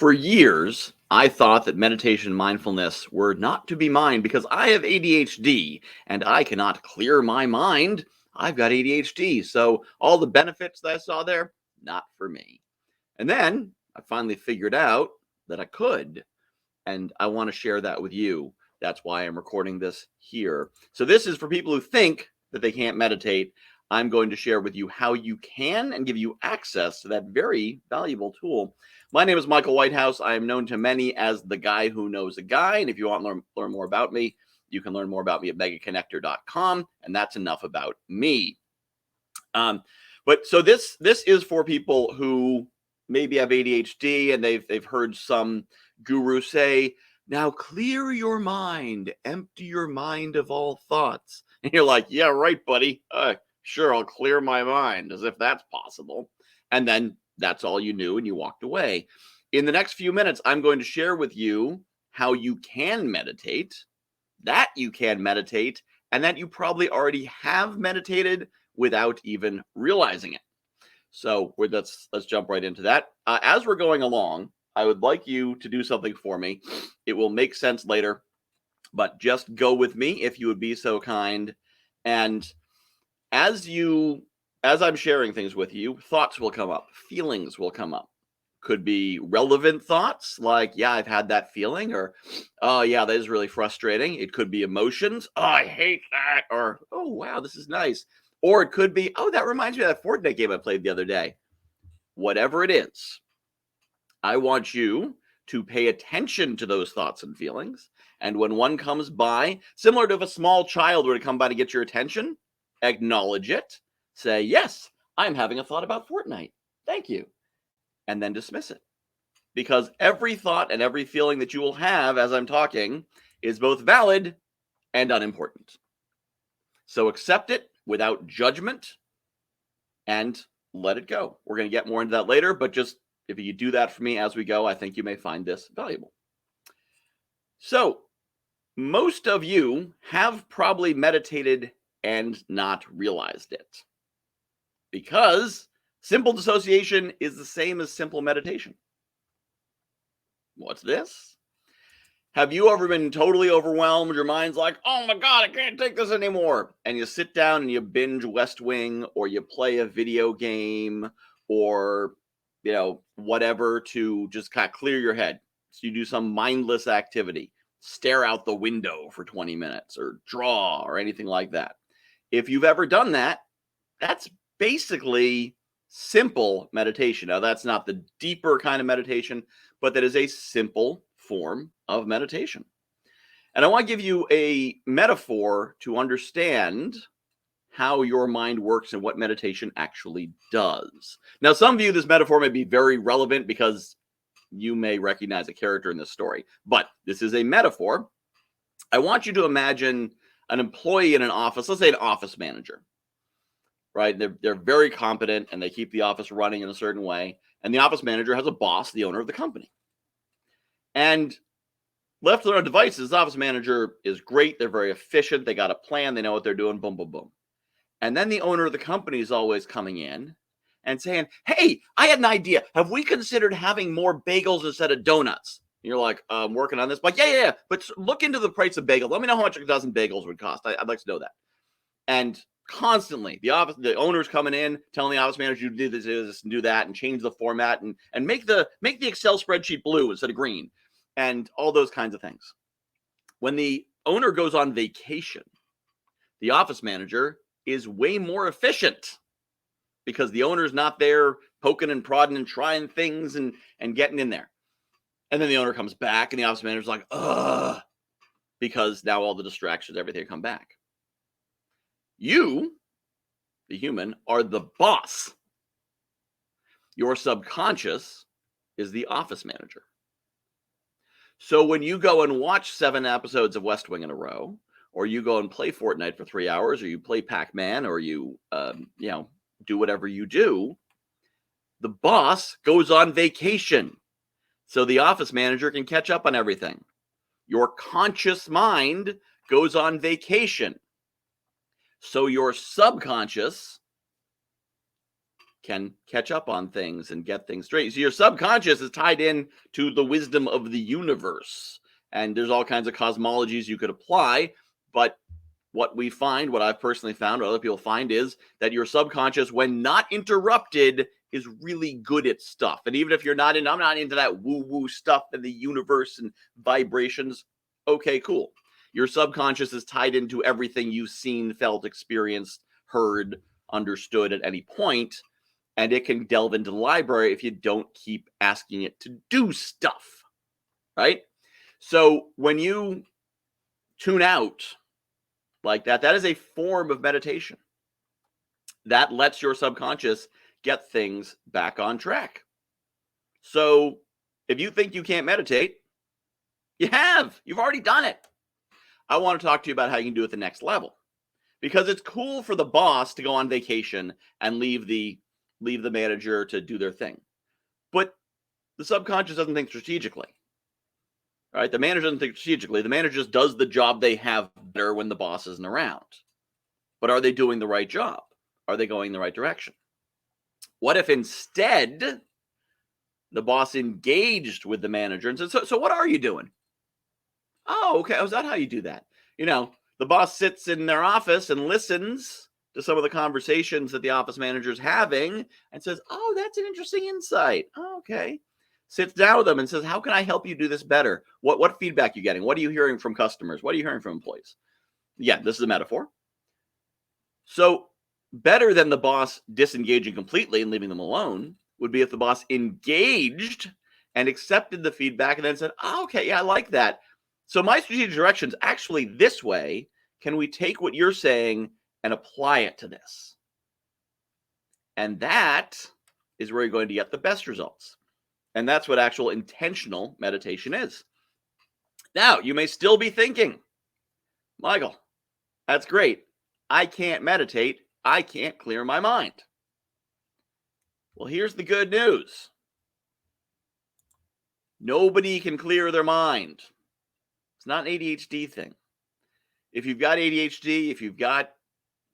For years, I thought that meditation and mindfulness were not to be mine because I have ADHD and I cannot clear my mind. I've got ADHD. So all the benefits that I saw there, not for me. And then I finally figured out that I could. And I want to share that with you. That's why I'm recording this here. So this is for people who think that they can't meditate. I'm going to share with you how you can and give you access to that very valuable tool. My name is Michael Whitehouse. I am known to many as the guy who knows a guy. And if you want to learn more about me, you can learn more about me at megaconnector.com. And that's enough about me. But so this is for people who maybe have ADHD and they've heard some guru say, now clear your mind, empty your mind of all thoughts. And you're like, yeah, right, buddy. Sure, I'll clear my mind, as if that's possible. And then that's all you knew and you walked away. In the next few minutes, I'm going to share with you how you can meditate, that you can meditate, and that you probably already have meditated without even realizing it. So let's jump right into that. As we're going along, I would like you to do something for me. It will make sense later, but just go with me if you would be so kind. And as I'm sharing things with you, thoughts will come up, feelings will come up. Could be relevant thoughts like, yeah, I've had that feeling, or, oh, yeah, that is really frustrating. It could be emotions. Oh, I hate that. Or, oh, wow, this is nice. Or it could be, oh, that reminds me of that Fortnite game I played the other day. Whatever it is, I want you to pay attention to those thoughts and feelings. And when one comes by, similar to if a small child were to come by to get your attention, acknowledge it. Say, yes, I'm having a thought about Fortnite. Thank you. And then dismiss it. Because every thought and every feeling that you will have as I'm talking is both valid and unimportant. So accept it without judgment and let it go. We're going to get more into that later, but just if you do that for me as we go, I think you may find this valuable. So most of you have probably meditated and not realized it, because simple dissociation is the same as simple meditation. What's this? Have you ever been totally overwhelmed? Your mind's like, oh my God, I can't take this anymore. And you sit down and you binge West Wing, or you play a video game, or, whatever, to just kind of clear your head. So you do some mindless activity, stare out the window for 20 minutes or draw or anything like that. If you've ever done that, that's basically simple meditation. Now, that's not the deeper kind of meditation, but that is a simple form of meditation. And I want to give you a metaphor to understand how your mind works and what meditation actually does. Now, some of you, this metaphor may be very relevant because you may recognize a character in this story, but this is a metaphor. I want you to imagine an employee in an office, let's say an office manager, right? They're very competent and they keep the office running in a certain way. And the office manager has a boss, the owner of the company. And left to their own devices, the office manager is great. They're very efficient. They got a plan. They know what they're doing. Boom, boom, boom. And then the owner of the company is always coming in and saying, hey, I had an idea. Have we considered having more bagels instead of donuts? And you're like, I'm working on this. But yeah. But look into the price of bagels. Let me know how much a dozen bagels would cost. I'd like to know that. And constantly, the owner's coming in, telling the office manager to do this and do that, and change the format and make the Excel spreadsheet blue instead of green, and all those kinds of things. When the owner goes on vacation, the office manager is way more efficient because the owner's not there poking and prodding and trying things and getting in there. And then the owner comes back and the office manager's like, ugh, because now all the distractions, everything come back. You, the human, are the boss. Your subconscious is the office manager. So when you go and watch 7 episodes of West Wing in a row, or you go and play Fortnite for 3 hours, or you play Pac-Man, or you, do whatever you do, the boss goes on vacation. So the office manager can catch up on everything. Your conscious mind goes on vacation. So your subconscious can catch up on things and get things straight. So your subconscious is tied in to the wisdom of the universe. And there's all kinds of cosmologies you could apply. But what we find, what I've personally found, what other people find, is that your subconscious, when not interrupted, is really good at stuff. And even if you're not I'm not into that woo-woo stuff in the universe and vibrations. Okay, cool. Your subconscious is tied into everything you've seen, felt, experienced, heard, understood at any point, and it can delve into the library if you don't keep asking it to do stuff, right? So when you tune out like that, that is a form of meditation. That lets your subconscious get things back on track. So if you think you can't meditate, you've already done it. I want to talk to you about how you can do it the next level. Because it's cool for the boss to go on vacation and leave the manager to do their thing. But the subconscious doesn't think strategically. Right? The manager doesn't think strategically. The manager just does the job they have better when the boss isn't around. But are they doing the right job? Are they going in the right direction? What if instead the boss engaged with the manager and said, so what are you doing? Oh, okay. Oh, is that how you do that? The boss sits in their office and listens to some of the conversations that the office manager is having and says, oh, that's an interesting insight. Oh, okay. Sits down with them and says, how can I help you do this better? What feedback are you getting? What are you hearing from customers? What are you hearing from employees? Yeah, this is a metaphor. So better than the boss disengaging completely and leaving them alone would be if the boss engaged and accepted the feedback and then said, oh, okay, yeah, I like that. So my strategic direction is actually this way. Can we take what you're saying and apply it to this? And that is where you're going to get the best results. And that's what actual intentional meditation is. Now, you may still be thinking, Michael, that's great. I can't meditate. I can't clear my mind. Well, here's the good news. Nobody can clear their mind. It's not an ADHD thing. If you've got ADHD, if you've got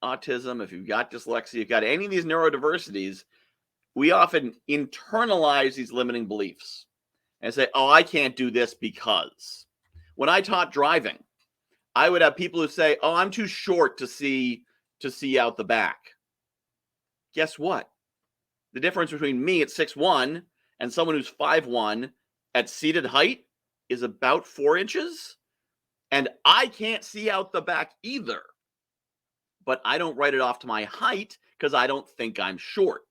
autism, if you've got dyslexia, if you've got any of these neurodiversities, we often internalize these limiting beliefs and say, oh, I can't do this because. When I taught driving, I would have people who say, oh, I'm too short to see out the back. Guess what? The difference between me at 6'1" and someone who's 5'1" at seated height is about 4 inches. And I can't see out the back either. But I don't write it off to my height because I don't think I'm short.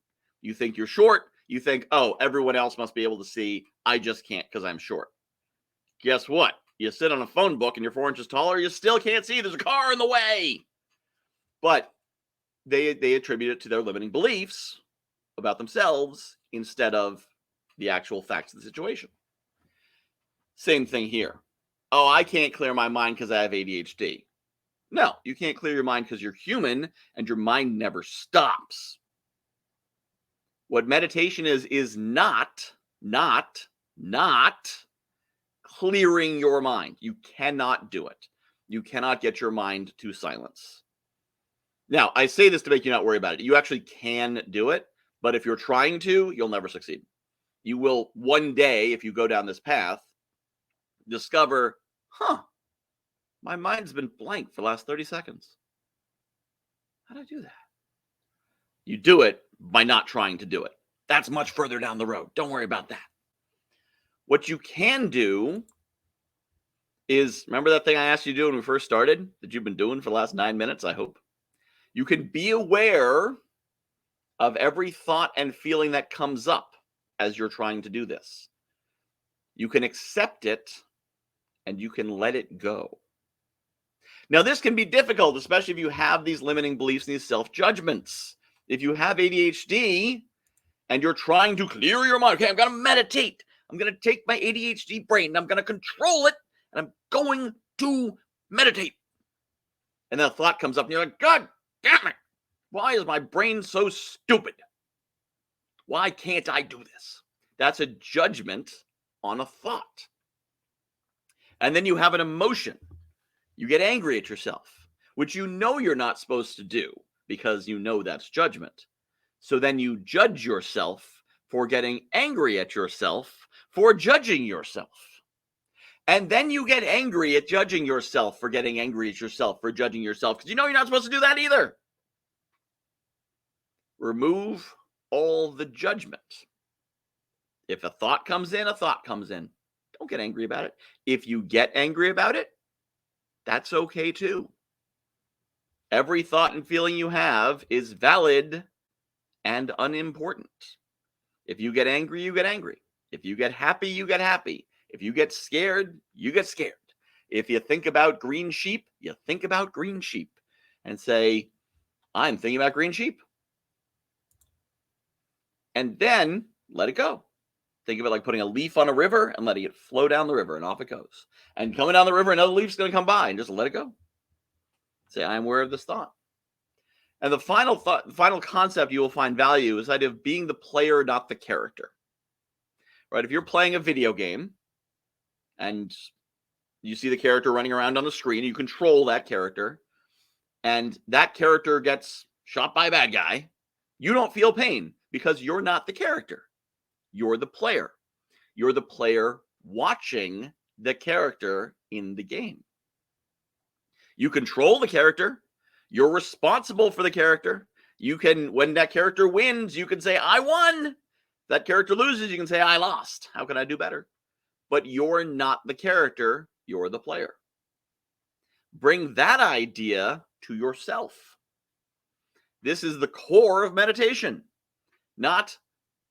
You think you're short. You think, oh, everyone else must be able to see. I just can't because I'm short. Guess what? You sit on a phone book and you're 4 inches taller. You still can't see. There's a car in the way. But they attribute it to their limiting beliefs about themselves instead of the actual facts of the situation. Same thing here. Oh, I can't clear my mind because I have ADHD. No, you can't clear your mind because you're human and your mind never stops. What meditation is not clearing your mind. You cannot do it. You cannot get your mind to silence. Now, I say this to make you not worry about it. You actually can do it, but if you're trying to, you'll never succeed. You will one day, if you go down this path, discover, my mind's been blank for the last 30 seconds. How did I do that? You do it by not trying to do it. That's much further down the road. Don't worry about that. What you can do is, remember that thing I asked you to do when we first started that you've been doing for the last 9 minutes, I hope? You can be aware of every thought and feeling that comes up as you're trying to do this. You can accept it and you can let it go. Now, this can be difficult, especially if you have these limiting beliefs and these self-judgments. If you have ADHD and you're trying to clear your mind, okay, I'm going to meditate. I'm going to take my ADHD brain and I'm going to control it and I'm going to meditate. And then a thought comes up and you're like, God damn it. Why is my brain so stupid? Why can't I do this? That's a judgment on a thought. And then you have an emotion. You get angry at yourself, which you know you're not supposed to do because you know that's judgment. So then you judge yourself for getting angry at yourself for judging yourself. And then you get angry at judging yourself for getting angry at yourself for judging yourself, because you know you're not supposed to do that either. Remove all the judgment. If a thought comes in, a thought comes in. Don't get angry about it. If you get angry about it, that's okay too. Every thought and feeling you have is valid and unimportant. If you get angry, you get angry. If you get happy, you get happy. If you get scared, you get scared. If you think about green sheep, you think about green sheep and say, I'm thinking about green sheep. And then let it go. Think of it like putting a leaf on a river and letting it flow down the river, and off it goes. And coming down the river, another leaf's going to come by, and just let it go. Say, I am aware of this thought. And the final concept you will find value is the idea of being the player, not the character. Right? If you're playing a video game and you see the character running around on the screen, you control that character, and that character gets shot by a bad guy, you don't feel pain because you're not the character. You're the player. You're the player watching the character in the game. You control the character. You're responsible for the character. You can, when that character wins, you can say, I won. If that character loses, you can say, I lost. How can I do better? But you're not the character. You're the player. Bring that idea to yourself. This is the core of meditation. Not,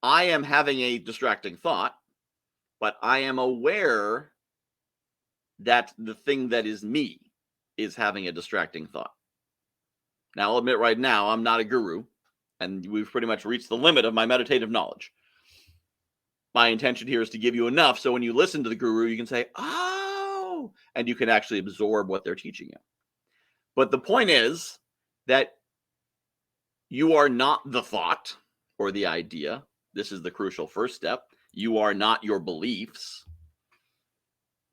I am having a distracting thought, but I am aware that the thing that is me is having a distracting thought. Now, I'll admit right now, I'm not a guru, and we've pretty much reached the limit of my meditative knowledge. My intention here is to give you enough so when you listen to the guru, you can say, oh, and you can actually absorb what they're teaching you. But the point is that you are not the thought or the idea. This is the crucial first step. You are not your beliefs.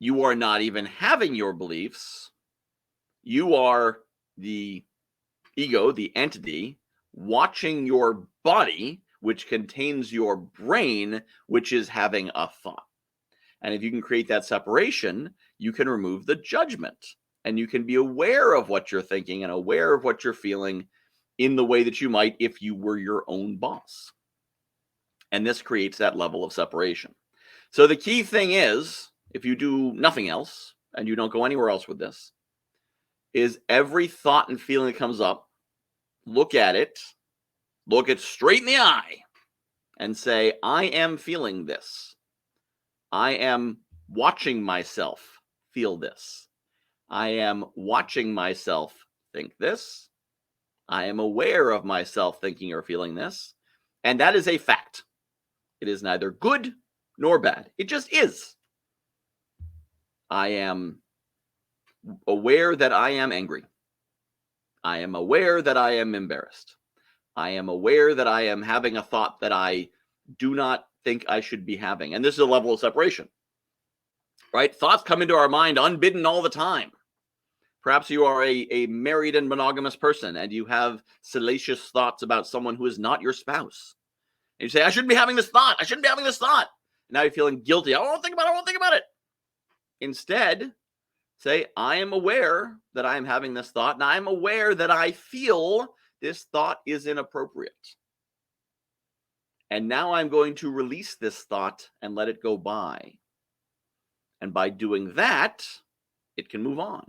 You are not even having your beliefs. You are the ego, the entity, watching your body, which contains your brain, which is having a thought. And if you can create that separation, you can remove the judgment, and you can be aware of what you're thinking and aware of what you're feeling in the way that you might if you were your own boss. And this creates that level of separation. So the key thing is, if you do nothing else and you don't go anywhere else with this, is every thought and feeling that comes up, look at it straight in the eye and say, I am feeling this. I am watching myself feel this. I am watching myself think this. I am aware of myself thinking or feeling this. And that is a fact. It is neither good nor bad. It just is. I am aware that I am angry. I am aware that I am embarrassed. I am aware that I am having a thought that I do not think I should be having. And this is a level of separation, right? Thoughts come into our mind unbidden all the time. Perhaps you are a married and monogamous person and you have salacious thoughts about someone who is not your spouse. And you say, I shouldn't be having this thought. I shouldn't be having this thought. And now you're feeling guilty. I won't think about it. I won't think about it. Instead, say, I am aware that I am having this thought, and I am aware that I feel this thought is inappropriate. And now I'm going to release this thought and let it go by. And by doing that, it can move on.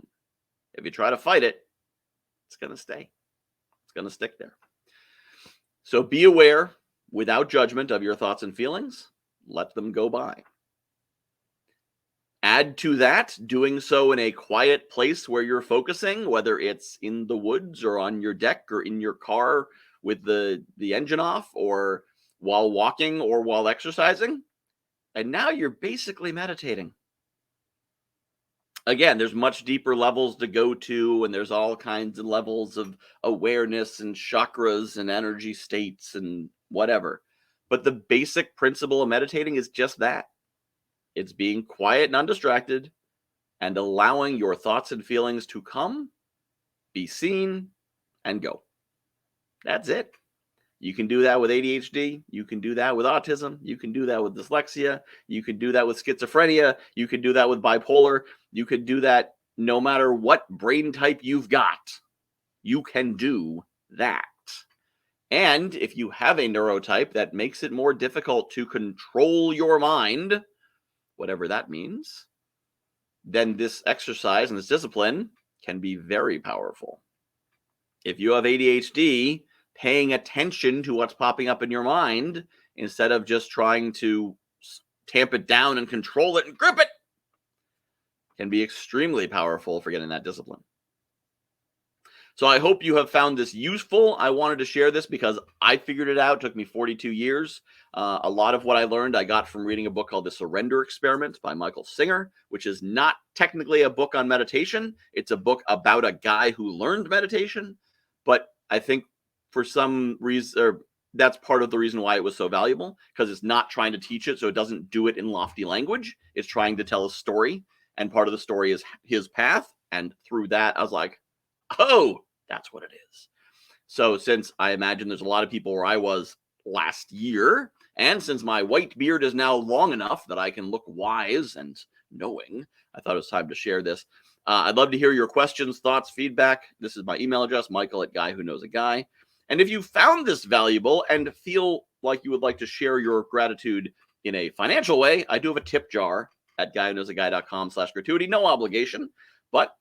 If you try to fight it, it's going to stay. It's going to stick there. So be aware without judgment of your thoughts and feelings. Let them go by. Add to that, doing so in a quiet place where you're focusing, whether it's in the woods or on your deck or in your car with the engine off, or while walking or while exercising. And now you're basically meditating. Again, there's much deeper levels to go to, and there's all kinds of levels of awareness and chakras and energy states and whatever. But the basic principle of meditating is just that. It's being quiet and undistracted and allowing your thoughts and feelings to come, be seen, and go. That's it. You can do that with ADHD. You can do that with autism. You can do that with dyslexia. You can do that with schizophrenia. You can do that with bipolar. You could do that no matter what brain type you've got. You can do that. And if you have a neurotype that makes it more difficult to control your mind, whatever that means, then this exercise and this discipline can be very powerful. If you have ADHD, paying attention to what's popping up in your mind instead of just trying to tamp it down and control it and grip it can be extremely powerful for getting that discipline. So I hope you have found this useful. I wanted to share this because I figured it out. It took me 42 years. A lot of what I learned I got from reading a book called The Surrender Experiment by Michael Singer, which is not technically a book on meditation. It's a book about a guy who learned meditation. But I think for some reason, that's part of the reason why it was so valuable, because it's not trying to teach it, so it doesn't do it in lofty language. It's trying to tell a story, and part of the story is his path. And through that, I was like, oh, that's what it is. So since I imagine there's a lot of people where I was last year, and since my white beard is now long enough that I can look wise and knowing, I thought it was time to share this. I'd love to hear your questions, thoughts, feedback. This is my email address, michael@guywhoknowsaguy. And if you found this valuable and feel like you would like to share your gratitude in a financial way, I do have a tip jar at guywhoknowsaguy.com/gratuity. No obligation, but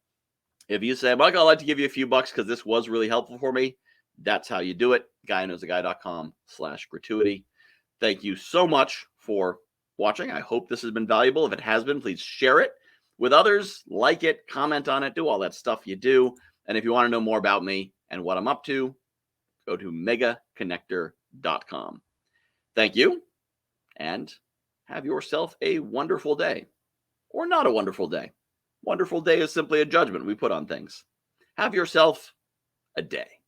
if you say, Michael, I'd like to give you a few bucks because this was really helpful for me, that's how you do it. guywhoknowsaguy.com/gratuity. Thank you so much for watching. I hope this has been valuable. If it has been, please share it with others, like it, comment on it, do all that stuff you do. And if you want to know more about me and what I'm up to, go to megaconnector.com. Thank you, and have yourself a wonderful day, or not a wonderful day. Wonderful day is simply a judgment we put on things. Have yourself a day.